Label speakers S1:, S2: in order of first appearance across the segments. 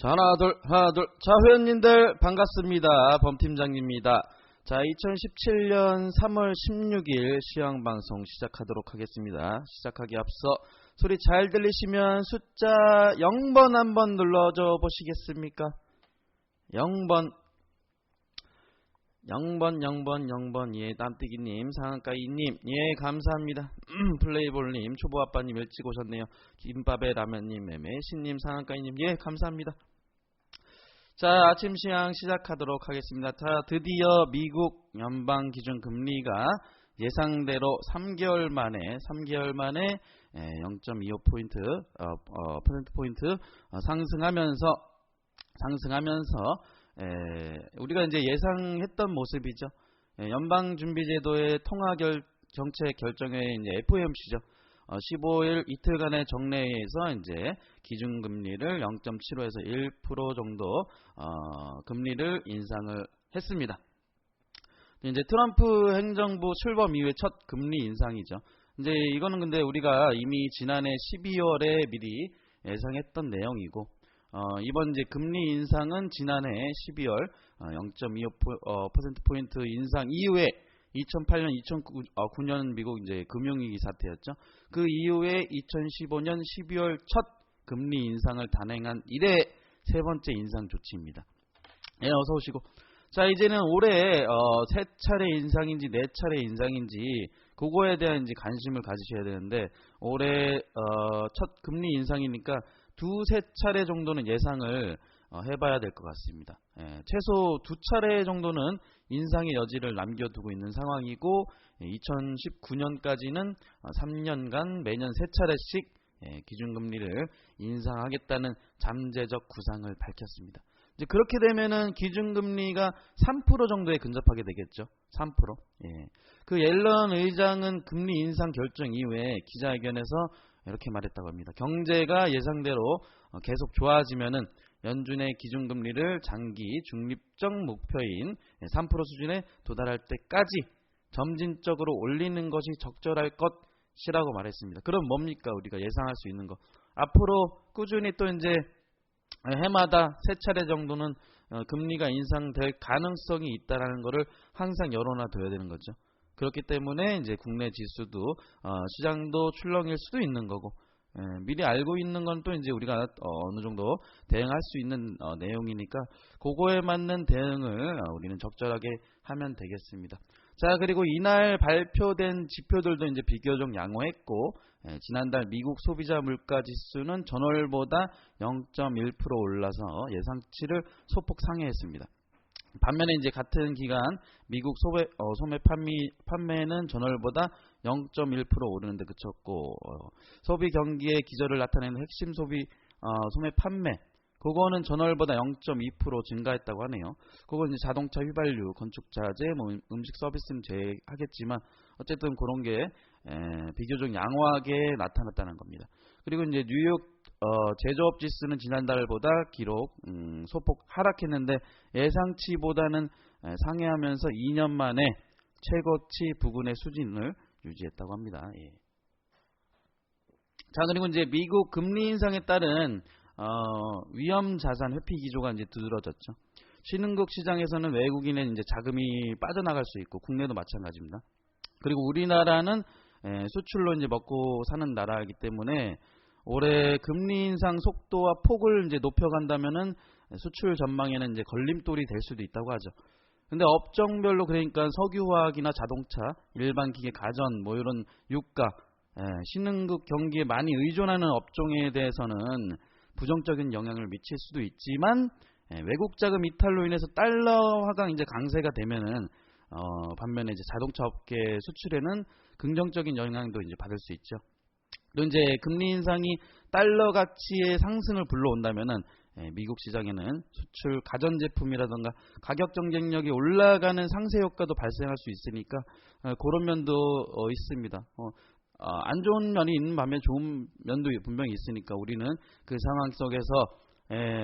S1: 자, 하나, 둘. 자, 회원님들 반갑습니다. 범팀장입니다. 자, 2017년 3월 16일 시황방송 시작하도록 하겠습니다. 시작하기 앞서 소리 잘 들리시면 숫자 0번 한번 눌러줘 보시겠습니까? 0번. 예, 땀뜨기님, 상한가이님, 예, 감사합니다. 플레이볼님, 초보아빠님 일찍 오셨네요. 김밥에 라면님, 매매신님, 상한가이님, 예, 감사합니다. 자, 아침 시황 시작하도록 하겠습니다. 자, 드디어 미국 연방기준금리가 예상대로 3개월 만에 0.25포인트, 퍼센트포인트 상승하면서 우리가 이제 예상했던 모습이죠. 연방준비제도의 정책 결정회 이제 FOMC죠. 15일 이틀간의 정례에서 이제 기준금리를 0.75에서 1% 정도 금리를 인상을 했습니다. 이제 트럼프 행정부 출범 이후에 첫 금리 인상이죠. 이제 이거는 근데 우리가 이미 지난해 12월에 미리 예상했던 내용이고, 이번 이제 금리 인상은 지난해 12월 0.25% 인상 이후에 2008년, 2009년 미국 이제 금융위기 사태였죠. 그 이후에 2015년 12월 첫 금리 인상을 단행한 이래 세 번째 인상 조치입니다. 예, 어서 오시고. 자, 이제는 올해 세 차례 인상인지 네 차례 인상인지 그거에 대한 이제 관심을 가지셔야 되는데, 올해 첫 금리 인상이니까 두세 차례 정도는 예상을 해봐야 될 것 같습니다. 예, 최소 두 차례 정도는 인상의 여지를 남겨두고 있는 상황이고, 2019년까지는 3년간 매년 세 차례씩 기준금리를 인상하겠다는 잠재적 구상을 밝혔습니다. 이제 그렇게 되면은 기준금리가 3% 정도에 근접하게 되겠죠. 3%. 예. 그 옐런 의장은 금리 인상 결정 이후에 기자회견에서 이렇게 말했다고 합니다. 경제가 예상대로 계속 좋아지면은 연준의 기준금리를 장기 중립적 목표인 3% 수준에 도달할 때까지 점진적으로 올리는 것이 적절할 것이라고 말했습니다. 그럼 뭡니까? 우리가 예상할 수 있는 거. 앞으로 꾸준히 또 이제 해마다 세 차례 정도는 금리가 인상될 가능성이 있다라는 것을 항상 열어놔둬야 되는 거죠. 그렇기 때문에 이제 국내 지수도 시장도 출렁일 수도 있는 거고, 미리 알고 있는 건 또 이제 우리가 어느 정도 대응할 수 있는 내용이니까 그거에 맞는 대응을 우리는 적절하게 하면 되겠습니다. 자, 그리고 이날 발표된 지표들도 이제 비교적 양호했고, 지난달 미국 소비자 물가 지수는 전월보다 0.1% 올라서 예상치를 소폭 상회했습니다. 반면에 이제 같은 기간 미국 소매 판매는 전월보다 0.1% 오르는데 그쳤고, 소비 경기의 기저를 나타내는 핵심 소매 판매, 그거는 전월보다 0.2% 증가했다고 하네요. 그건 이제 자동차 휘발유, 건축자재, 음식 서비스는 제외하겠지만 어쨌든 그런 게 비교적 양호하게 나타났다는 겁니다. 그리고 이제 뉴욕 제조업 지수는 지난달보다 기록 소폭 하락했는데 예상치보다는 상회하면서 2년 만에 최고치 부근의 수준을 유지했다고 합니다. 예. 자, 그리고 이제 미국 금리 인상에 따른 위험 자산 회피 기조가 이제 두드러졌죠. 신흥국 시장에서는 외국인의 이제 자금이 빠져나갈 수 있고, 국내도 마찬가지입니다. 그리고 우리나라는 수출로 이제 먹고 사는 나라이기 때문에 올해 금리 인상 속도와 폭을 이제 높여간다면은 수출 전망에는 이제 걸림돌이 될 수도 있다고 하죠. 근데 업종별로, 그러니까 석유화학이나 자동차, 일반 기계, 가전, 이런 유가, 신흥국 경기에 많이 의존하는 업종에 대해서는 부정적인 영향을 미칠 수도 있지만, 외국 자금 이탈로 인해서 달러화가 이제 강세가 되면은 반면에 이제 자동차 업계 수출에는 긍정적인 영향도 이제 받을 수 있죠. 또 이제 금리 인상이 달러 가치의 상승을 불러온다면은 미국 시장에는 수출 가전제품이라든가 가격 경쟁력이 올라가는 상세 효과도 발생할 수 있으니까 그런 면도 있습니다. 안 좋은 면이 있는 반면 좋은 면도 분명히 있으니까 우리는 그 상황 속에서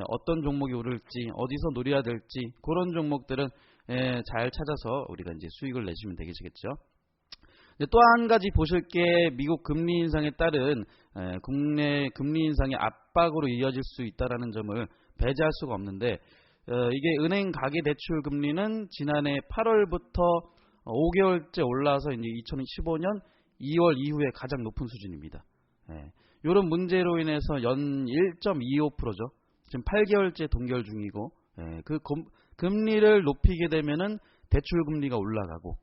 S1: 어떤 종목이 오를지, 어디서 노려야 될지, 그런 종목들은 잘 찾아서 우리가 이제 수익을 내시면 되겠죠. 또 한 가지 보실 게 미국 금리 인상에 따른 국내 금리 인상의 압박으로 이어질 수 있다라는 점을 배제할 수가 없는데 이게 은행 가계대출 금리는 지난해 8월부터 5개월째 올라서 이제 2015년 2월 이후에 가장 높은 수준입니다. 이런 문제로 인해서 연 1.25%죠. 지금 8개월째 동결 중이고 그 금리를 높이게 되면은 대출 금리가 올라가고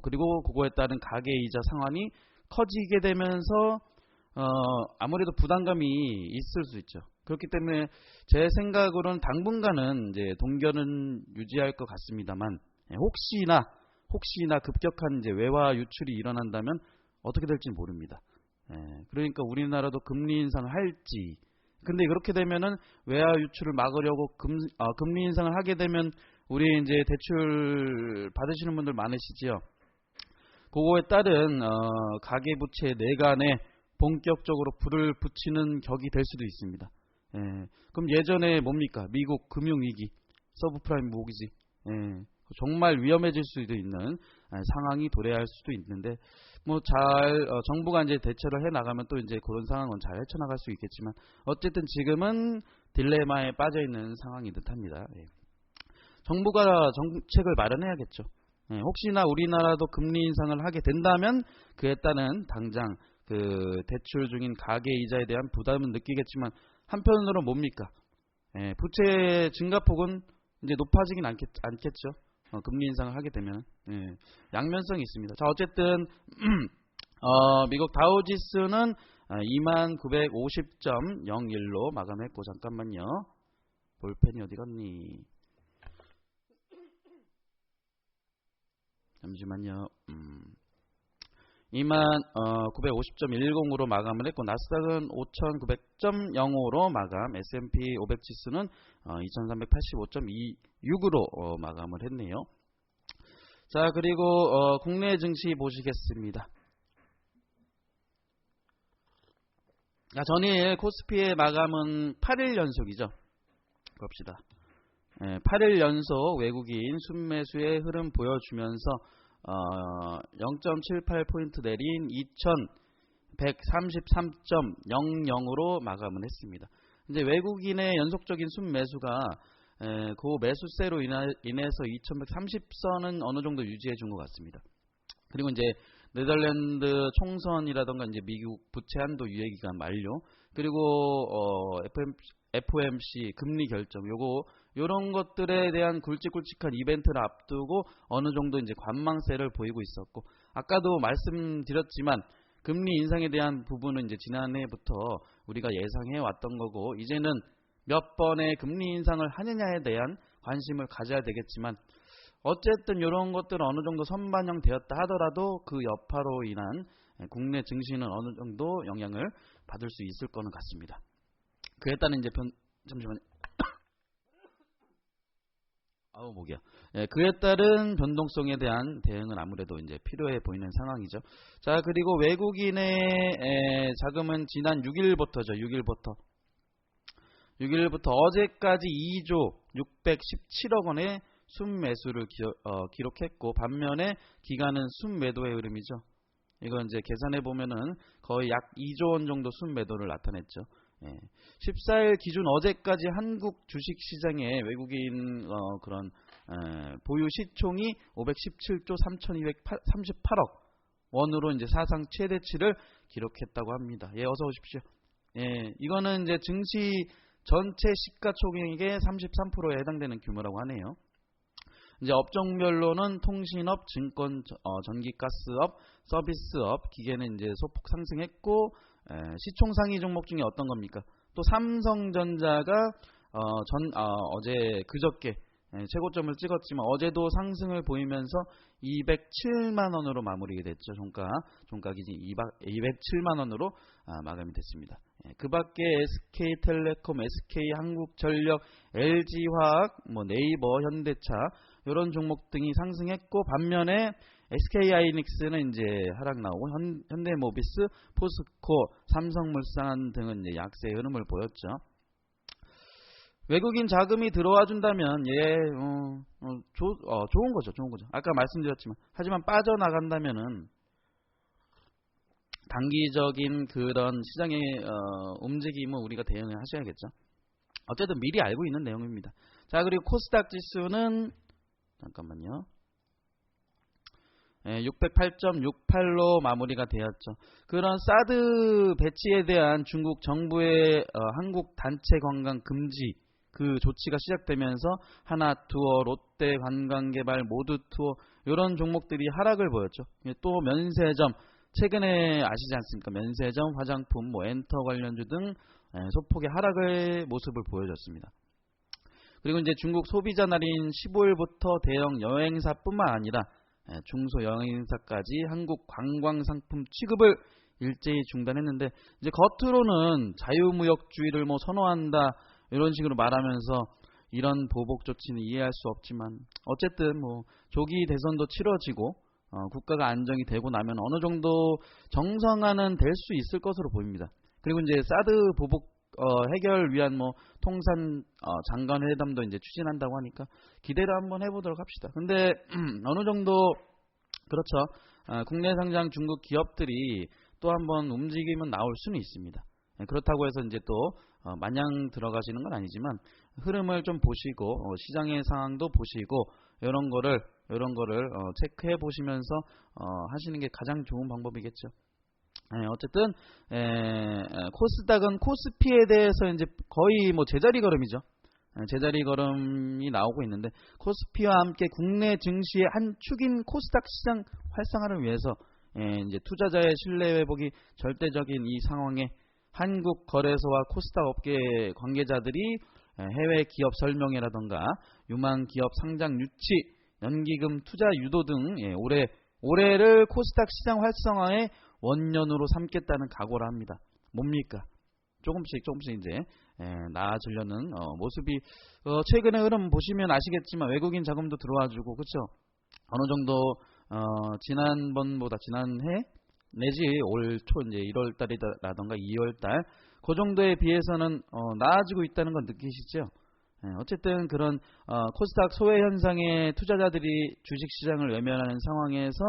S1: 그리고 그거에 따른 가계이자 상환이 커지게 되면서 아무래도 부담감이 있을 수 있죠. 그렇기 때문에 제 생각으로는 당분간은 이제 동결은 유지할 것 같습니다만 혹시나 급격한 이제 외화 유출이 일어난다면 어떻게 될지 모릅니다. 그러니까 우리나라도 금리 인상을 할지. 근데 그렇게 되면은 외화 유출을 막으려고 금리 인상을 하게 되면 우리 이제 대출 받으시는 분들 많으시지요. 그거에 따른 가계부채 내간에 본격적으로 불을 붙이는 격이 될 수도 있습니다. 그럼 예전에 뭡니까? 미국 금융위기, 서브프라임 모기지. 정말 위험해질 수도 있는 상황이 도래할 수도 있는데 정부가 이제 대처를 해 나가면 또 이제 그런 상황은 잘 헤쳐나갈 수 있겠지만 어쨌든 지금은 딜레마에 빠져 있는 상황인 듯합니다. 정부가 정책을 마련해야겠죠. 혹시나 우리나라도 금리 인상을 하게 된다면 그에 따른 당장 그 대출 중인 가계 이자에 대한 부담은 느끼겠지만 한편으로 뭡니까? 부채 증가폭은 이제 높아지긴 않겠죠. 금리 인상을 하게 되면 양면성이 있습니다. 자, 어쨌든 미국 다우지수는 2950.01로 마감했고 잠깐만요. 볼펜이 어디 갔니? 잠시만요. 2950.10으로 마감을 했고 나스닥은 5900.05로 마감, S&P 500 지수는 2385.26으로 마감을 했네요. 자, 그리고 국내 증시 보시겠습니다. 전일 코스피의 마감은 8일 연속이죠. 봅시다. 8일 연속 외국인 순매수의 흐름 보여주면서 0.78포인트 내린 2133.00으로 마감을 했습니다. 이제 외국인의 연속적인 순매수가 그 매수세로 인해서 2130선은 어느 정도 유지해 준 것 같습니다. 그리고 이제 네덜란드 총선이라던가 이제 미국 부채 한도 유예 기간 만료, 그리고 FOMC 금리 결정 요런 것들에 대한 굵직굵직한 이벤트를 앞두고 어느 정도 이제 관망세를 보이고 있었고, 아까도 말씀드렸지만 금리 인상에 대한 부분은 이제 지난해부터 우리가 예상해 왔던 거고, 이제는 몇 번의 금리 인상을 하느냐에 대한 관심을 가져야 되겠지만, 어쨌든 이런 것들은 어느 정도 선반영 되었다 하더라도 그 여파로 인한 국내 증시는 어느 정도 영향을 받을 수 있을 거는 같습니다. 그에 따른 이제 잠시만요. 목이야. 그에 따른 변동성에 대한 대응은 아무래도 이제 필요해 보이는 상황이죠. 자, 그리고 외국인의 자금은 지난 6일부터죠. 6일부터 어제까지 2조 617억 원의 순매수를 기록했고, 반면에 기간은 순매도의 흐름이죠. 이건 이제 계산해 보면은 거의 약 2조 원 정도 순매도를 나타냈죠. 14일 기준 어제까지 한국 주식시장의 외국인 그런 보유 시총이 517조 3238억 원으로 이제 사상 최대치를 기록했다고 합니다. 어서 오십시오. 이거는 이제 증시 전체 시가총액의 33%에 해당되는 규모라고 하네요. 이제 업종별로는 통신업, 증권, 전기가스업, 서비스업, 기계는 이제 소폭 상승했고, 시총 상위 종목 중에 어떤 겁니까? 또 삼성전자가 어제 그저께 최고점을 찍었지만 어제도 상승을 보이면서 207만 원으로 마무리됐죠. 종가 기준 207만 원으로 마감이 됐습니다. 그 밖에 SK텔레콤, SK한국전력, LG화학, 네이버, 현대차 이런 종목 등이 상승했고, 반면에 SK하이닉스는 이제 하락 나오고 현대모비스, 포스코, 삼성물산 등은 이제 약세의 흐름을 보였죠. 외국인 자금이 들어와 준다면 좋은 거죠. 아까 말씀드렸지만, 하지만 빠져나간다면은 단기적인 그런 시장의 움직임은 우리가 대응을 하셔야겠죠. 어쨌든 미리 알고 있는 내용입니다. 자, 그리고 코스닥 지수는 잠깐만요. 608.68로 마무리가 되었죠. 그런 사드 배치에 대한 중국 정부의 한국 단체 관광 금지 그 조치가 시작되면서 하나투어, 롯데 관광개발, 모두투어 이런 종목들이 하락을 보였죠. 또 면세점, 최근에 아시지 않습니까? 면세점, 화장품, 엔터 관련주 등 소폭의 하락의 모습을 보여줬습니다. 그리고 이제 중국 소비자 날인 15일부터 대형 여행사뿐만 아니라 중소 여행사까지 한국 관광 상품 취급을 일제히 중단했는데, 이제 겉으로는 자유무역주의를 선호한다 이런 식으로 말하면서 이런 보복 조치는 이해할 수 없지만, 어쨌든 조기 대선도 치러지고 국가가 안정이 되고 나면 어느 정도 정상화는 될 수 있을 것으로 보입니다. 그리고 이제 사드 보복 해결 위한 통산 장관 회담도 이제 추진한다고 하니까 기대를 한번 해보도록 합시다. 근데 어느 정도 그렇죠. 국내 상장 중국 기업들이 또 한번 움직임은 나올 수는 있습니다. 그렇다고 해서 이제 또 마냥 들어가시는 건 아니지만 흐름을 좀 보시고 시장의 상황도 보시고 이런 거를 체크해 보시면서 하시는 게 가장 좋은 방법이겠죠. 어쨌든 코스닥은 코스피에 대해서 이제 거의 제자리 걸음이죠. 제자리 걸음이 나오고 있는데, 코스피와 함께 국내 증시의 한 축인 코스닥 시장 활성화를 위해서 이제 투자자의 신뢰 회복이 절대적인 이 상황에 한국 거래소와 코스닥 업계 관계자들이 해외 기업 설명회라던가 유망 기업 상장 유치, 연기금 투자 유도 등 올해를 코스닥 시장 활성화의 원년으로 삼겠다는 각오를 합니다. 뭡니까? 조금씩 이제 나아지려는 모습이 최근의 흐름 보시면 아시겠지만 외국인 자금도 들어와주고, 그렇죠? 어느 정도 지난번보다 지난해 내지 올 초 이제 1월달이라던가 2월달 그 정도에 비해서는 나아지고 있다는 건 느끼시죠? 어쨌든 그런 코스닥 소외 현상에 투자자들이 주식시장을 외면하는 상황에서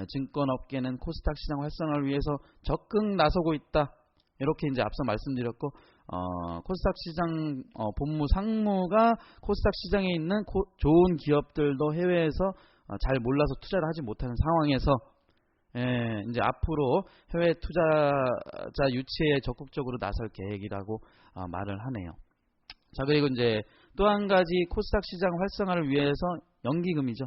S1: 증권업계는 코스닥 시장 활성화를 위해서 적극 나서고 있다. 이렇게 이제 앞서 말씀드렸고, 코스닥 시장 본부 상무가 코스닥 시장에 있는 좋은 기업들도 해외에서 잘 몰라서 투자를 하지 못하는 상황에서 이제 앞으로 해외 투자자 유치에 적극적으로 나설 계획이라고 말을 하네요. 자, 그리고 이제 또 한 가지 코스닥 시장 활성화를 위해서 연기금이죠.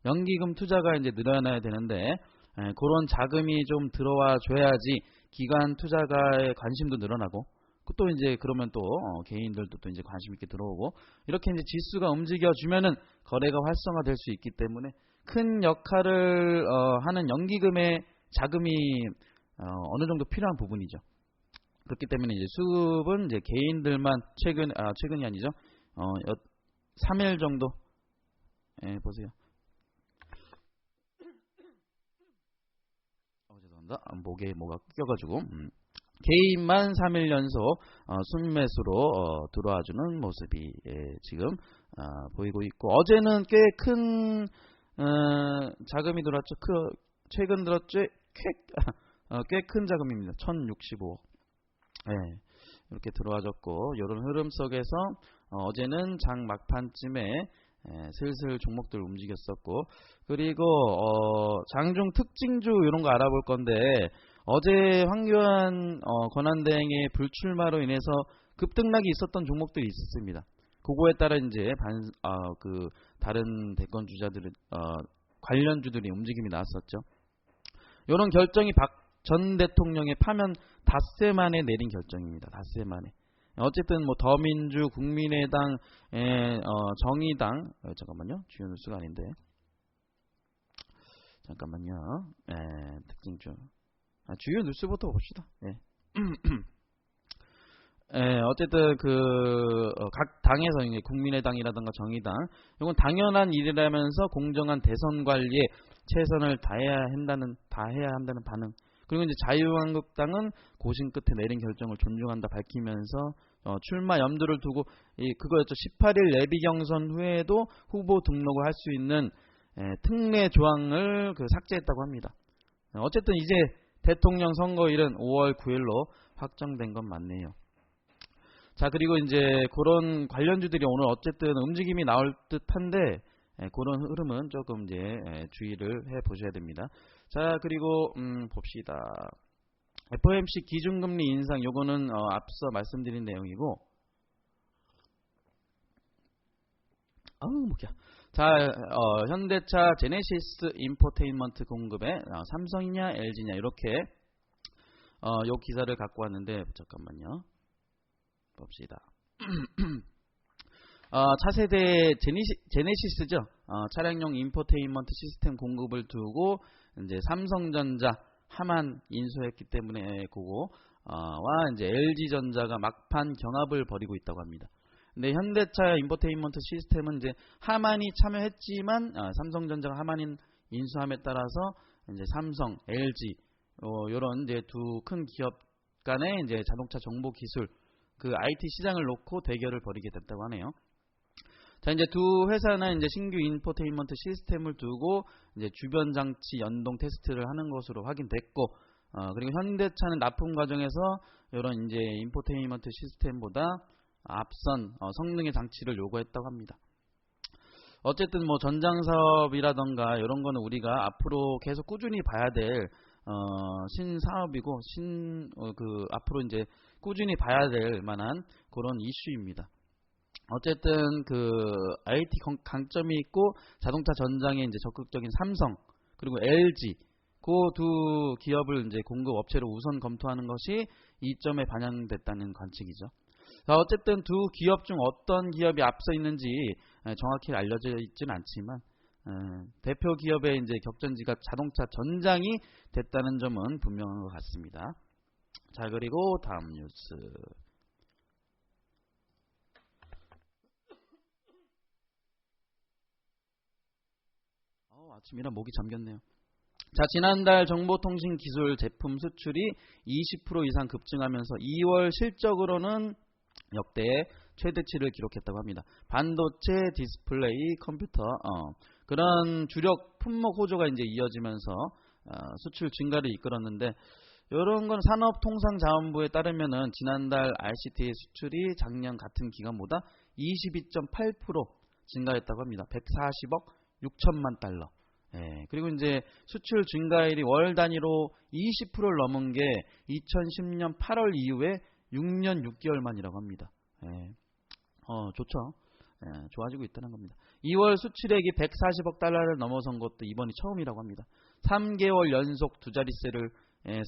S1: 연기금 투자가 이제 늘어나야 되는데 그런 자금이 좀 들어와 줘야지 기관 투자가의 관심도 늘어나고, 또 이제 그러면 또 개인들도 또 이제 관심 있게 들어오고, 이렇게 이제 지수가 움직여 주면은 거래가 활성화될 수 있기 때문에 큰 역할을 하는 연기금의 자금이 어느 정도 필요한 부분이죠. 그렇기 때문에 이제 수급은 이제 개인들만 최근이 아니죠. 3일 정도 보세요. 죄송합니다. 목에 뭐가 껴가지고 개인만 3일 연속 순매수로 들어와주는 모습이 지금 보이고 있고, 어제는 꽤 큰 자금이 들어왔죠. 최근 들었죠. 꽤 큰 자금입니다. 1065억. 이렇게 들어와줬고, 이런 흐름 속에서 어제는 장 막판쯤에 슬슬 종목들 움직였었고, 그리고 장중 특징주 이런 거 알아볼 건데, 어제 황교안 권한대행의 불출마로 인해서 급등락이 있었던 종목들이 있었습니다. 그거에 따라 이제 다른 대권 주자들 관련주들이 움직임이 나왔었죠. 이런 결정이 박 전 대통령의 파면 닷새 만에 내린 결정입니다. 닷새 만에. 어쨌든 더민주, 국민의당, 정의당, 잠깐만요. 주요 뉴스가 아닌데. 잠깐만요. 특징주. 주요 뉴스부터 봅시다. 어쨌든 각 당에서 이제 국민의당이라든가 정의당, 이건 당연한 일이라면서 공정한 대선 관리에 최선을 다해야 한다는 반응. 그리고 이제 자유한국당은 고심 끝에 내린 결정을 존중한다 밝히면서 출마 염두를 두고 그거였죠. 18일 예비 경선 후에도 후보 등록을 할 수 있는 특례 조항을 삭제했다고 합니다. 어쨌든 이제 대통령 선거일은 5월 9일로 확정된 건 맞네요. 자, 그리고 이제 그런 관련주들이 오늘 어쨌든 움직임이 나올 듯한데 그런 흐름은 조금 이제 주의를 해 보셔야 됩니다. 자, 그리고 봅시다. FOMC 기준금리 인상 요거는 앞서 말씀드린 내용이고, 목이야. 자, 현대차 제네시스 인포테인먼트 공급에 삼성이냐 LG냐 이렇게 요 기사를 갖고 왔는데 잠깐만요. 봅시다. 차세대 제네시스죠. 차량용 인포테인먼트 시스템 공급을 두고 이제 삼성전자 하만 인수했기 때문에 그거와 이제 LG전자가 막판 경합을 벌이고 있다고 합니다. 근데 현대차 인포테인먼트 시스템은 이제 하만이 참여했지만 삼성전자가 하만인 인수함에 따라서 이제 삼성, LG 요런 이제 두 큰 기업 간의 이제 자동차 정보 기술 그 IT 시장을 놓고 대결을 벌이게 됐다고 하네요. 자, 이제 두 회사는 이제 신규 인포테인먼트 시스템을 두고 이제 주변 장치 연동 테스트를 하는 것으로 확인됐고, 그리고 현대차는 납품 과정에서 이런 이제 인포테인먼트 시스템보다 앞선 성능의 장치를 요구했다고 합니다. 어쨌든 뭐 전장 사업이라던가 이런 거는 우리가 앞으로 계속 꾸준히 봐야 될 신사업이고 앞으로 이제 꾸준히 봐야 될 만한 그런 이슈입니다. 어쨌든 그 IT 강점이 있고 자동차 전장에 이제 적극적인 삼성 그리고 LG 그 두 기업을 이제 공급 업체로 우선 검토하는 것이 이점에 반영됐다는 관측이죠. 자, 어쨌든 두 기업 중 어떤 기업이 앞서 있는지 정확히 알려져 있지는 않지만 대표 기업의 이제 격전지가 자동차 전장이 됐다는 점은 분명한 것 같습니다. 자, 그리고 다음 뉴스. 아침이라 목이 잠겼네요. 자, 지난달 정보통신기술 제품 수출이 20% 이상 급증하면서 2월 실적으로는 역대 최대치를 기록했다고 합니다. 반도체, 디스플레이, 컴퓨터 그런 주력 품목 호조가 이제 이어지면서 수출 증가를 이끌었는데, 이런 건 산업통상자원부에 따르면은 지난달 ICT 수출이 작년 같은 기간보다 22.8% 증가했다고 합니다. 140억 6천만 달러. 그리고 이제 수출 증가율이 월 단위로 20%를 넘은 게 2010년 8월 이후에 6년 6개월 만이라고 합니다. 좋죠. 좋아지고 있다는 겁니다. 2월 수출액이 140억 달러를 넘어선 것도 이번이 처음이라고 합니다. 3개월 연속 두 자릿세를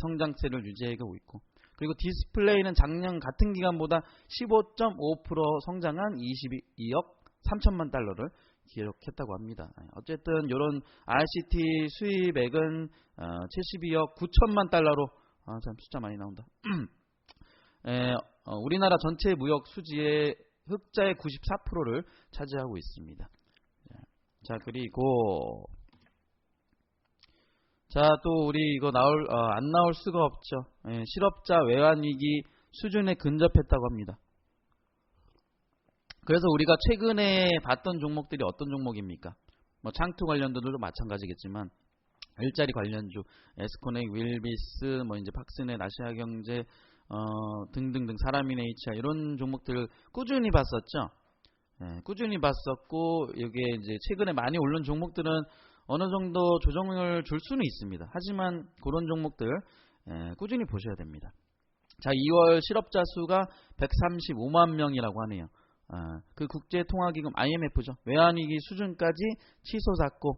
S1: 성장세를 유지하고 있고, 그리고 디스플레이는 작년 같은 기간보다 15.5% 성장한 22억 3천만 달러를 기록했다고 합니다. 어쨌든 이런 ICT 수입액은 72억 9천만 달러로 참 숫자 많이 나온다. 우리나라 전체 무역 수지의 흑자의 94%를 차지하고 있습니다. 자, 그리고 또 우리 이거 안 나올 수가 없죠. 실업자 외환 위기 수준에 근접했다고 합니다. 그래서 우리가 최근에 봤던 종목들이 어떤 종목입니까? 뭐 창투 관련주들도 마찬가지겠지만 일자리 관련주, 에스코넥, 윌비스, 뭐 이제 팍스넷, 아시아경제 등등등, 사람인 HR 이런 종목들을 꾸준히 봤었죠. 꾸준히 봤었고, 이게 이제 최근에 많이 오른 종목들은 어느 정도 조정을 줄 수는 있습니다. 하지만 그런 종목들 꾸준히 보셔야 됩니다. 자, 2월 실업자 수가 135만 명이라고 하네요. 그 국제통화기금 IMF죠. 외환위기 수준까지 치솟았고,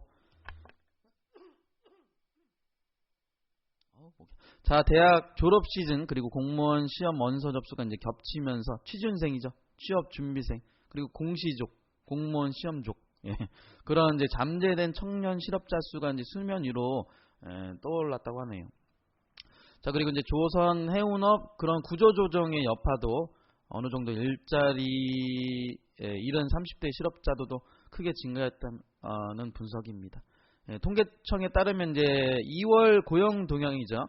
S1: 자, 대학 졸업 시즌 그리고 공무원 시험 원서 접수가 이제 겹치면서 취준생이죠. 취업 준비생 그리고 공시족, 공무원 시험족 그런 이제 잠재된 청년 실업자 수가 이제 수면 위로 떠올랐다고 하네요. 자, 그리고 이제 조선 해운업 그런 구조조정의 여파도 어느 정도 일자리 이런 30대 실업자도 크게 증가했다는 분석입니다. 통계청에 따르면 이제 2월 고용 동향이죠.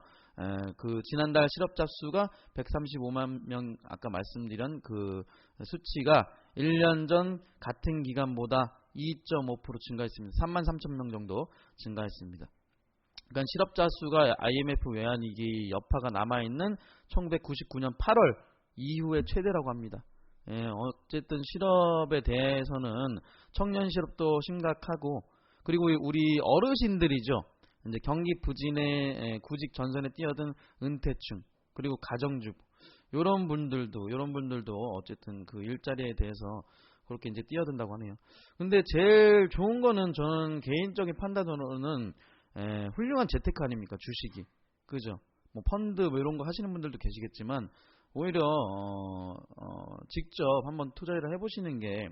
S1: 그 지난달 실업자 수가 135만 명, 아까 말씀드린 그 수치가 1년 전 같은 기간보다 2.5% 증가했습니다. 3만 3천 명 정도 증가했습니다. 그러니까 실업자 수가 IMF 외환위기 여파가 남아있는 1999년 8월 이후의 최대라고 합니다. 어쨌든 실업에 대해서는 청년 실업도 심각하고, 그리고 우리 어르신들이죠. 이제 경기 부진에 구직 전선에 뛰어든 은퇴층, 그리고 가정주부, 요런 분들도 어쨌든 그 일자리에 대해서 그렇게 이제 뛰어든다고 하네요. 근데 제일 좋은 거는 저는 개인적인 판단으로는 훌륭한 재테크 아닙니까? 주식이. 그죠? 뭐 펀드 뭐 이런 거 하시는 분들도 계시겠지만, 오히려 직접 한번 투자를 해보시는 게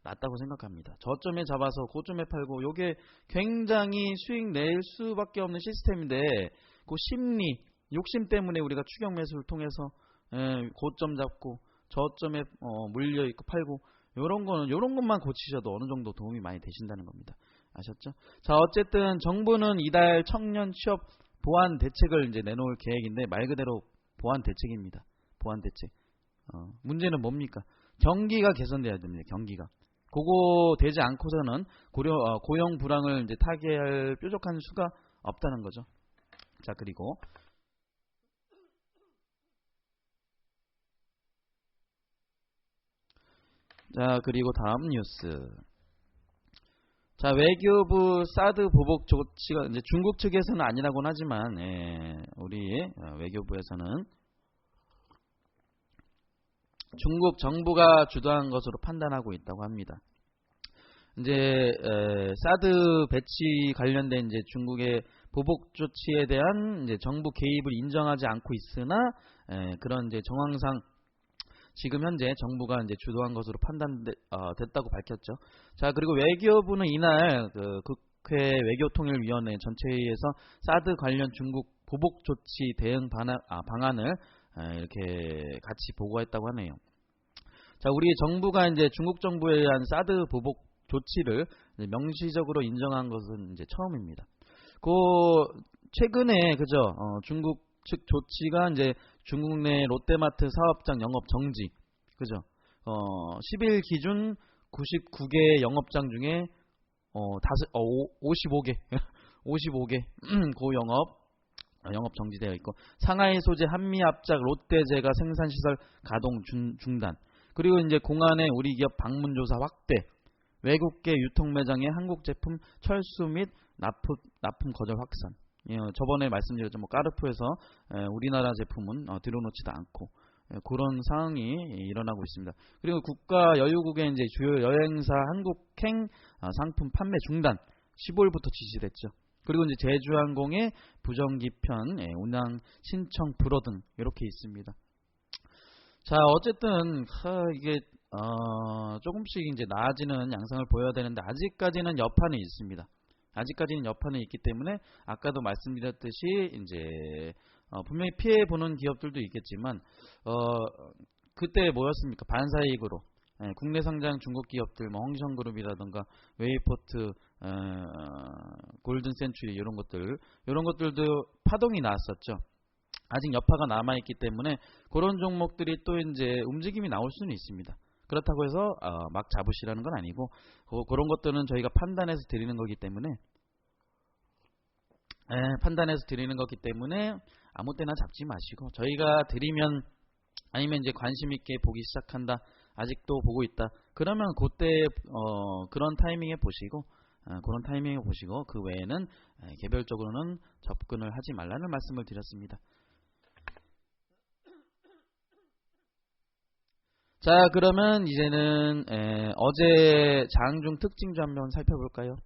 S1: 낫다고 생각합니다. 저점에 잡아서 고점에 팔고, 요게 굉장히 수익 낼 수밖에 없는 시스템인데, 그 심리, 욕심 때문에 우리가 추격 매수를 통해서 고점 잡고 저점에 물려 있고 팔고, 요런 것만 고치셔도 어느 정도 도움이 많이 되신다는 겁니다. 아셨죠? 자, 어쨌든 정부는 이달 청년 취업 보완 대책을 이제 내놓을 계획인데, 말 그대로 보완 대책입니다. 보완 대책. 문제는 뭡니까? 경기가 개선돼야 됩니다. 경기가. 그거 되지 않고서는 고용 불황을 이제 타개할 뾰족한 수가 없다는 거죠. 자, 그리고 다음 뉴스. 자, 외교부 사드 보복 조치가 이제 중국 측에서는 아니라고는 하지만, 우리 외교부에서는 중국 정부가 주도한 것으로 판단하고 있다고 합니다. 이제 사드 배치 관련된 이제 중국의 보복 조치에 대한 이제 정부 개입을 인정하지 않고 있으나, 그런 이제 정황상 지금 현재 정부가 이제 주도한 것으로 판단됐다고 밝혔죠. 자, 그리고 외교부는 이날 그 국회 외교통일위원회 전체회의에서 사드 관련 중국 보복 조치 대응 방안을 이렇게 같이 보고했다고 하네요. 자, 우리 정부가 이제 중국 정부에 의한 사드 보복 조치를 명시적으로 인정한 것은 이제 처음입니다. 최근에 그죠? 중국 측 조치가 이제 중국 내 롯데마트 사업장 영업 정지, 그죠? 10일 기준 99개 영업장 중에 55개 고 영업 정지되어 있고, 상하이 소재 한미압작 롯데제과 생산시설 가동 중단, 그리고 이제 공안의 우리 기업 방문 조사 확대, 외국계 유통 매장의 한국 제품 철수 및 납품 거절 확산. 저번에 말씀드렸죠. 뭐 까르푸에서 우리나라 제품은 들여놓지도 않고, 그런 상황이 일어나고 있습니다. 그리고 국가 여유국의 이제 주요 여행사 한국행 상품 판매 중단 15일부터 지시됐죠. 그리고 이제 제주항공의 부정기편 운항 신청 불허 등 이렇게 있습니다. 자, 어쨌든 이게 조금씩 이제 나아지는 양상을 보여야 되는데, 아직까지는 여파는 있습니다. 아직까지는 여파는 있기 때문에 아까도 말씀드렸듯이 이제 분명히 피해 보는 기업들도 있겠지만, 그때 뭐였습니까? 반사이익으로 국내 상장 중국 기업들, 뭐 홍성그룹이라든가 웨이포트, 골든 센츄리 이런 것들도 파동이 나왔었죠. 아직 여파가 남아 있기 때문에 그런 종목들이 또 이제 움직임이 나올 수는 있습니다. 그렇다고 해서 막 잡으시라는 건 아니고, 그런 것들은 저희가 판단해서 드리는 거기 때문에 아무 때나 잡지 마시고, 저희가 드리면, 아니면 이제 관심 있게 보기 시작한다, 아직도 보고 있다, 그러면 그때 그런 타이밍에 보시고 그 외에는 개별적으로는 접근을 하지 말라는 말씀을 드렸습니다. 자, 그러면 이제는 어제 장중 특징주 한번 살펴볼까요?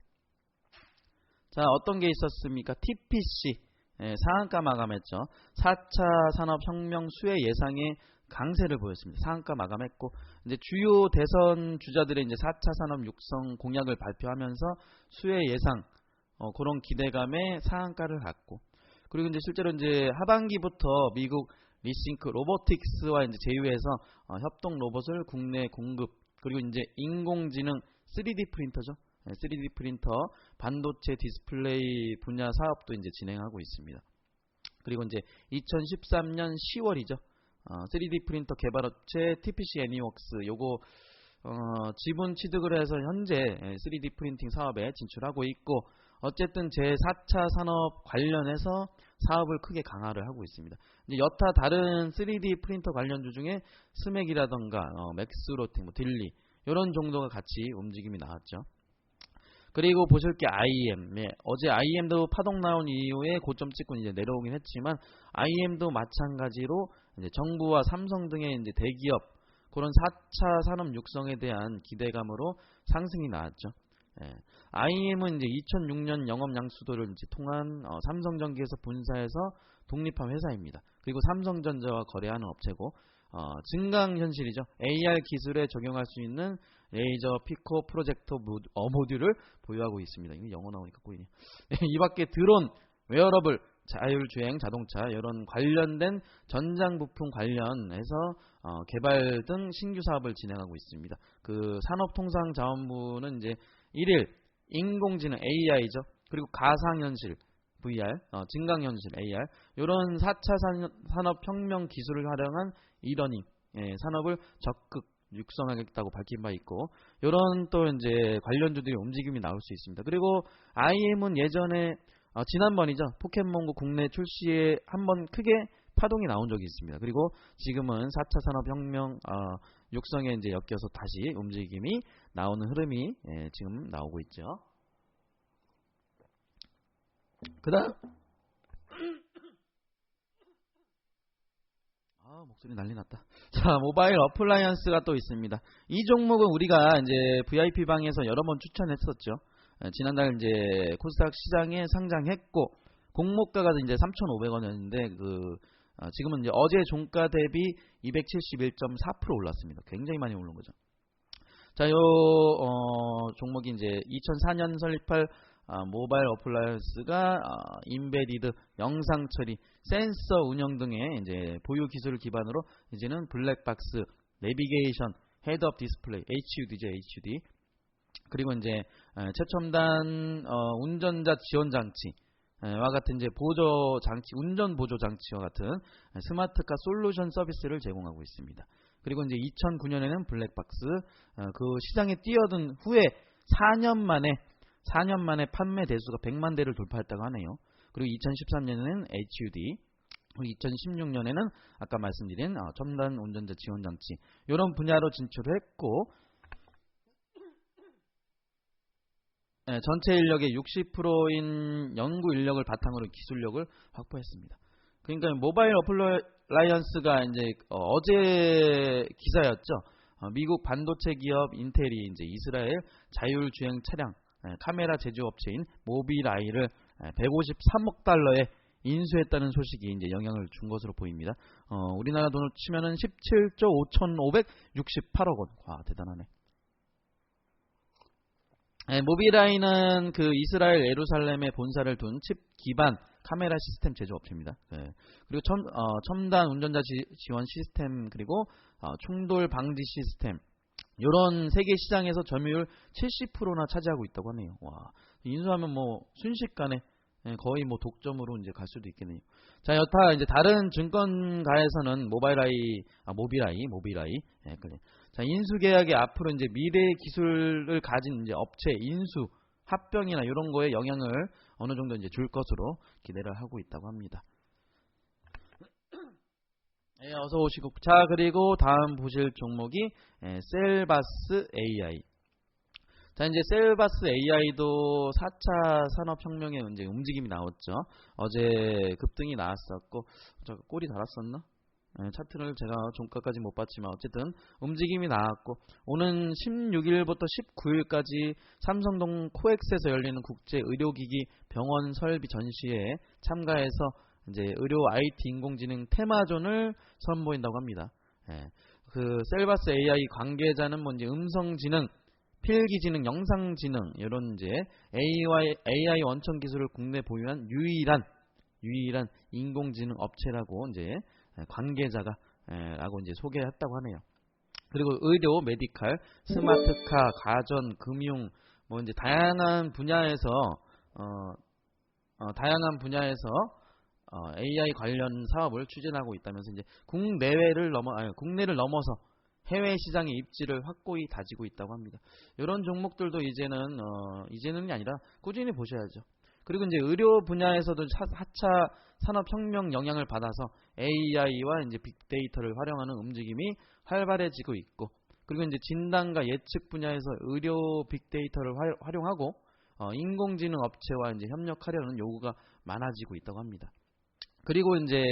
S1: 자, 어떤 게 있었습니까? TPC 상한가 마감했죠. 4차 산업혁명 수혜 예상의 강세를 보였습니다. 상한가 마감했고, 이제 주요 대선 주자들의 이제 4차 산업 육성 공약을 발표하면서 수혜 예상 그런 기대감에 상한가를 갔고, 그리고 이제 실제로 이제 하반기부터 미국 리싱크 로보틱스와 이제 제휴해서 협동 로봇을 국내 공급, 그리고 이제 인공지능 3D 프린터죠. 3D 프린터, 반도체 디스플레이 분야 사업도 이제 진행하고 있습니다. 그리고 이제 2013년 10월이죠. 3D 프린터 개발업체 TPC 애니웍스 요거 지분 취득을 해서 현재 3D 프린팅 사업에 진출하고 있고, 어쨌든 제4차 산업 관련해서 사업을 크게 강화를 하고 있습니다. 이제 여타 다른 3D 프린터 관련주 중에 스맥이라던가 맥스로텍, 딜리 이런 정도가 같이 움직임이 나왔죠. 그리고 보실 게 IM. 네, 어제 IM도 파동 나온 이후에 고점 찍고 이제 내려오긴 했지만 IM도 마찬가지로 이제 정부와 삼성 등의 이제 대기업 그런 4차 산업 육성에 대한 기대감으로 상승이 나왔죠. 예. IM은 이제 2006년 영업 양수도를 이제 통한 삼성전기에서 분사해서 독립한 회사입니다. 그리고 삼성전자와 거래하는 업체고 증강현실이죠. AR 기술에 적용할 수 있는 레이저 피코 프로젝터 모듈을 보유하고 있습니다. 이거 영어 나오니까 꼬이네. 이 밖에 드론, 웨어러블, 자율주행 자동차 이런 관련된 전장 부품 관련해서 개발 등 신규 사업을 진행하고 있습니다. 그 산업통상자원부는 이제 1일 인공지능 AI죠. 그리고 가상현실 VR, 증강현실 AR 이런 4차 산업혁명 기술을 활용한 이러닝 산업을 적극 육성하겠다고 밝힌 바 있고 이런 또 이제 관련주들이 움직임이 나올 수 있습니다. 그리고 IM은 예전에 지난번이죠. 포켓몬고 국내 출시에 한번 크게 파동이 나온 적이 있습니다. 그리고 지금은 4차 산업혁명 육성에 이제 엮여서 다시 움직임이 나오는 흐름이 지금 나오고 있죠. 그다음 목소리 난리 났다. 자, 모바일 어플라이언스가 또 있습니다. 이 종목은 우리가 이제 VIP 방에서 여러 번 추천했었죠. 지난달 이제 코스닥 시장에 상장했고 공모가가 이제 3,500원이었는데 지금은 이제 어제 종가 대비 271.4% 올랐습니다. 굉장히 많이 오른 거죠. 자, 요 종목이 이제 2004년 설립할 모바일 어플라이언스가 인베디드, 영상 처리, 센서 운영 등의 이제 보유 기술을 기반으로 이제는 블랙박스, 내비게이션, 헤드업 디스플레이, HUD죠, HUD. 그리고 이제 최첨단 운전자 지원 장치와 같은 이제 보조 장치, 운전 보조 장치와 같은 스마트카 솔루션 서비스를 제공하고 있습니다. 그리고 이제 2009년에는 블랙박스 그 시장에 뛰어든 후에 4년 만에 판매 대수가 100만 대를 돌파했다고 하네요. 그리고 2013년에는 HUD, 그리고 2016년에는 아까 말씀드린 첨단 운전자 지원 장치 이런 분야로 진출을 했고 전체 인력의 60%인 연구 인력을 바탕으로 기술력을 확보했습니다. 그러니까 모바일 어플라이언스가 이제 어제 기사였죠. 미국 반도체 기업 인텔이 이제 이스라엘 자율주행 차량 카메라 제조업체인 모빌아이를 153억 달러에 인수했다는 소식이 이제 영향을 준 것으로 보입니다. 우리나라 돈으로 치면은 17조 5,568억 원. 와, 대단하네. 모빌아이는 그 이스라엘 예루살렘에 본사를 둔 칩 기반 카메라 시스템 제조업체입니다. 그리고 첨단 운전자 지원 시스템 그리고 충돌 방지 시스템 이런 세계 시장에서 점유율 70%나 차지하고 있다고 하네요. 와, 인수하면 뭐 순식간에 거의 뭐 독점으로 이제 갈 수도 있겠네요. 자, 여타 이제 다른 증권가에서는 모빌아이. 자, 인수 계약이 앞으로 이제 미래 기술을 가진 이제 업체 인수, 합병이나 이런 거에 영향을 어느 정도 이제 줄 것으로 기대를 하고 있다고 합니다. 어서 오시고. 자, 그리고 다음 보실 종목이 셀바스 AI. 자, 이제 셀바스 AI도 4차 산업혁명의 이제 움직임이 나왔죠. 어제 급등이 나왔었고, 꼬리 달았었나? 차트를 제가 종가까지 못 봤지만 어쨌든 움직임이 나왔고, 오는 16일부터 19일까지 삼성동 코엑스에서 열리는 국제 의료기기 병원 설비 전시회에 참가해서 이제 의료 IT 인공지능 테마존을 선보인다고 합니다. 그 셀바스 AI 관계자는 뭐 이제 음성지능, 필기지능, 영상지능 이런 이제 AI 원천 기술을 국내 보유한 유일한 인공지능 업체라고 이제 관계자가 라고 이제 소개했다고 하네요. 그리고 의료, 메디칼, 스마트카, 가전, 금융 뭐 이제 다양한 분야에서 AI 관련 사업을 추진하고 있다면서 이제 국내를 넘어서 해외 시장의 입지를 확고히 다지고 있다고 합니다. 이런 종목들도 이제는이 아니라 꾸준히 보셔야죠. 그리고 이제 의료 분야에서도 4차 산업혁명 영향을 받아서 AI와 이제 빅데이터를 활용하는 움직임이 활발해지고 있고, 그리고 이제 진단과 예측 분야에서 의료 빅데이터를 활용하고 인공지능 업체와 이제 협력하려는 요구가 많아지고 있다고 합니다. 그리고 이제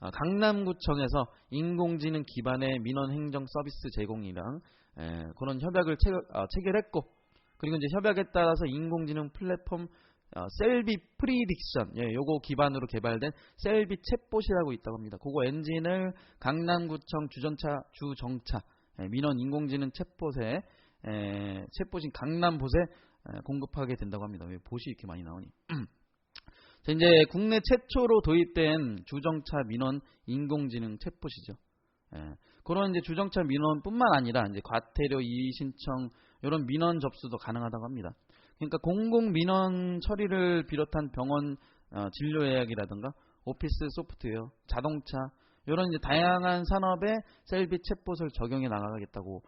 S1: 강남구청에서 인공지능 기반의 민원 행정 서비스 제공이랑 그런 협약을 체결했고, 그리고 이제 협약에 따라서 인공지능 플랫폼 셀비 프리딕션, 요거 기반으로 개발된 셀비 챗봇이라고 있다고 합니다. 그거 엔진을 강남구청 주정차 민원 인공지능 챗봇에 챗봇인 강남봇에 공급하게 된다고 합니다. 왜 봇이 이렇게 많이 나오니? 자, 이제 국내 최초로 도입된 주정차 민원 인공지능 챗봇이죠. 그런 이제 주정차 민원뿐만 아니라 이제 과태료 이의 신청 이런 민원 접수도 가능하다고 합니다. 그러니까 공공 민원 처리를 비롯한 병원 진료 예약이라든가 오피스 소프트웨어, 자동차 이런 이제 다양한 산업에 셀비 챗봇을 적용해 나가겠다고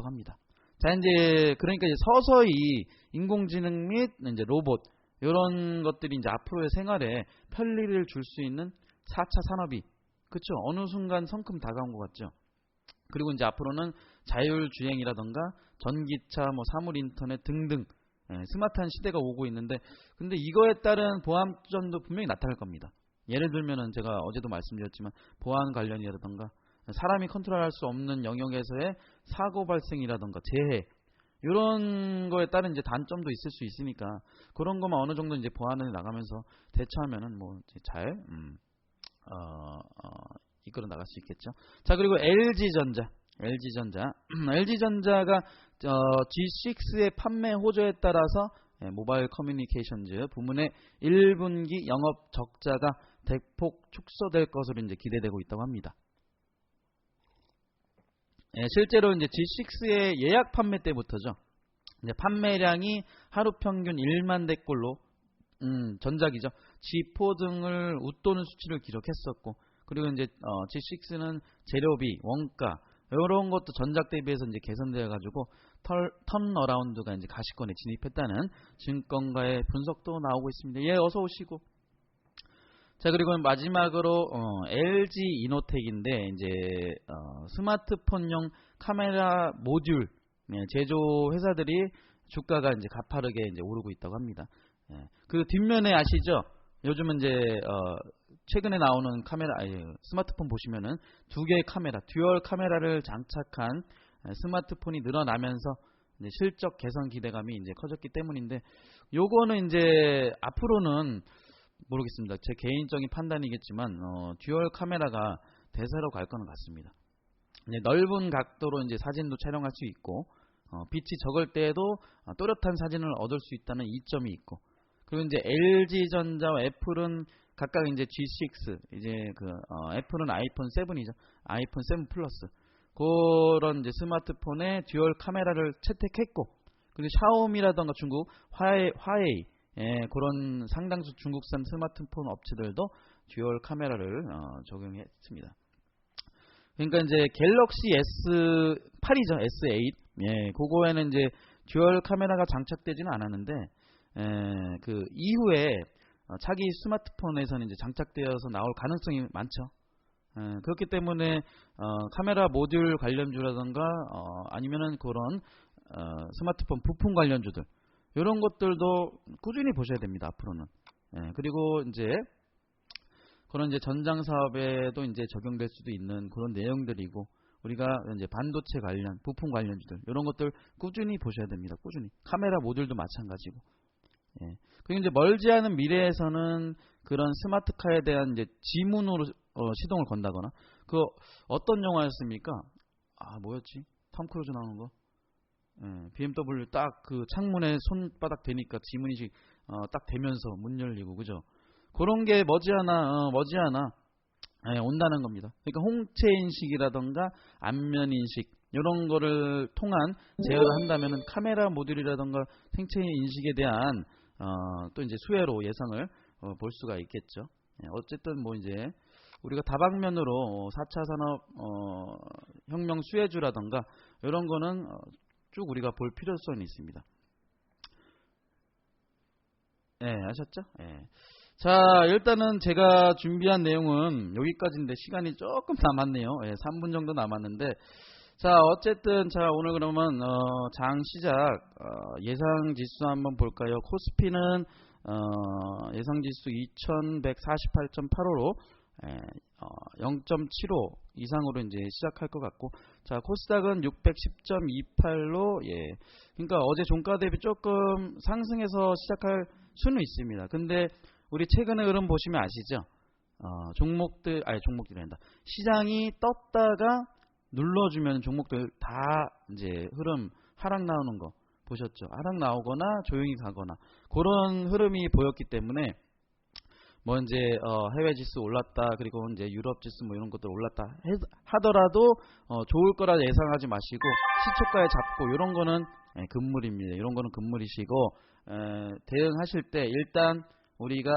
S1: 합니다. 자, 이제 그러니까 이제 서서히 인공지능 및 이제 로봇 이런 것들이 이제 앞으로의 생활에 편리를 줄 수 있는 4차 산업이, 그렇죠? 어느 순간 성큼 다가온 것 같죠. 그리고 이제 앞으로는 자율주행이라던가 전기차, 뭐 사물 인터넷 등등 스마트한 시대가 오고 있는데, 근데 이거에 따른 보안점도 분명히 나타날 겁니다. 예를 들면은 제가 어제도 말씀드렸지만 보안 관련이라던가 사람이 컨트롤할 수 없는 영역에서의 사고 발생이라던가 재해 이런 거에 따른 이제 단점도 있을 수 있으니까 그런 것만 어느 정도 이제 보완을 나가면서 대처하면은 뭐 잘 이끌어 나갈 수 있겠죠. 자, 그리고 LG전자 LG전자가 G6의 판매 호조에 따라서 모바일 커뮤니케이션즈 부문의 1분기 영업 적자가 대폭 축소될 것으로 이제 기대되고 있다고 합니다. 실제로 이제 G6의 예약 판매 때부터죠. 이제 판매량이 하루 평균 1만 대꼴로 전작이죠. G4 등을 웃도는 수치를 기록했었고, 그리고 이제 G6는 재료비, 원가 이런 것도 전작 대비해서 이제 개선되어 가지고 턴어라운드가 이제 가시권에 진입했다는 증권가의 분석도 나오고 있습니다. 예, 어서 오시고. 자, 그리고 마지막으로 LG 이노텍인데 이제 스마트폰용 카메라 모듈 제조 회사들이 주가가 이제 가파르게 이제 오르고 있다고 합니다. 그 뒷면에 아시죠? 요즘은 이제 최근에 나오는 카메라, 스마트폰 보시면은 두 개의 카메라, 듀얼 카메라를 장착한 스마트폰이 늘어나면서 이제 실적 개선 기대감이 이제 커졌기 때문인데, 요거는 이제 앞으로는 모르겠습니다. 제 개인적인 판단이겠지만 듀얼 카메라가 대세로 갈 거는 같습니다. 이제 넓은 각도로 이제 사진도 촬영할 수 있고 빛이 적을 때에도 또렷한 사진을 얻을 수 있다는 이점이 있고, 그리고 이제 LG전자와 애플은 각각 이제 G6, 이제 애플은 아이폰 7이죠. 아이폰 7 플러스 그런 이제 스마트폰에 듀얼 카메라를 채택했고, 그리고 샤오미라던가 중국 화웨이 그런 상당수 중국산 스마트폰 업체들도 듀얼 카메라를 적용했습니다. 그러니까 이제 갤럭시 S8이죠. S8. 그거에는 이제 듀얼 카메라가 장착되지는 않았는데 그 이후에 차기 스마트폰에서는 이제 장착되어서 나올 가능성이 많죠. 그렇기 때문에 카메라 모듈 관련주라던가 아니면은 그런 스마트폰 부품 관련주들 이런 것들도 꾸준히 보셔야 됩니다. 앞으로는. 그리고 이제 그런 이제 전장 사업에도 이제 적용될 수도 있는 그런 내용들이고, 우리가 이제 반도체 관련 부품 관련주들 이런 것들 꾸준히 보셔야 됩니다. 꾸준히. 카메라 모듈도 마찬가지고. 그리고 이제 멀지 않은 미래에서는 그런 스마트카에 대한 이제 지문으로 시동을 건다거나, 그 어떤 영화였습니까? 뭐였지? 톰 크루즈 나오는 거. BMW 딱 그 창문에 손바닥 대니까 지문인식 딱 대면서 문 열리고, 그죠? 그런 게 머지않아 온다는 겁니다. 그러니까 홍채 인식이라던가 안면 인식 이런 거를 통한 제어를 한다면은 카메라 모듈이라던가 생체 인식에 대한 또 이제 수혜로 예상을 볼 수가 있겠죠. 어쨌든 뭐 이제 우리가 다방면으로 4차 산업 혁명 수혜주라던가 이런 거는 쭉 우리가 볼 필요성이 있습니다. 아셨죠? 자, 일단은 제가 준비한 내용은 여기까지인데 시간이 조금 남았네요. 3분 정도 남았는데, 자, 어쨌든 자 오늘 그러면 장 시작 예상 지수 한번 볼까요? 코스피는 예상 지수 2148.85로 0.75 이상으로 이제 시작할 것 같고, 자 코스닥은 610.28로 그러니까 어제 종가 대비 조금 상승해서 시작할 수는 있습니다. 근데 우리 최근의 흐름 보시면 아시죠? 종목들이 아니다. 시장이 떴다가 눌러주면 종목들 다 이제 흐름 하락 나오는 거 보셨죠? 하락 나오거나 조용히 가거나 그런 흐름이 보였기 때문에 뭐 이제 해외 지수 올랐다, 그리고 이제 유럽 지수 뭐 이런 것들 올랐다 하더라도 좋을 거라 예상하지 마시고 시초가에 잡고 이런 거는 금물입니다. 이런 거는 금물이시고 대응하실 때 일단 우리가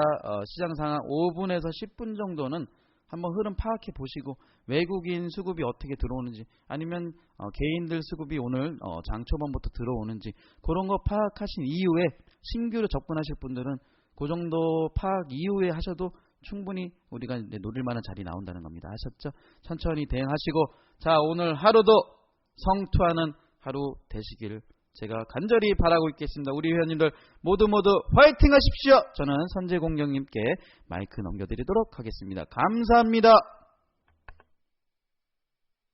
S1: 시장 상황 5분에서 10분 정도는 한번 흐름 파악해 보시고 외국인 수급이 어떻게 들어오는지 아니면 개인들 수급이 오늘 장 초반부터 들어오는지 그런 거 파악하신 이후에 신규로 접근하실 분들은 그 정도 파악 이후에 하셔도 충분히 우리가 이제 노릴 만한 자리 나온다는 겁니다. 아셨죠? 천천히 대응하시고 자 오늘 하루도 성투하는 하루 되시기를 제가 간절히 바라고 있겠습니다. 우리 회원님들 모두 화이팅 하십시오. 저는 선재공경님께 마이크 넘겨드리도록 하겠습니다. 감사합니다.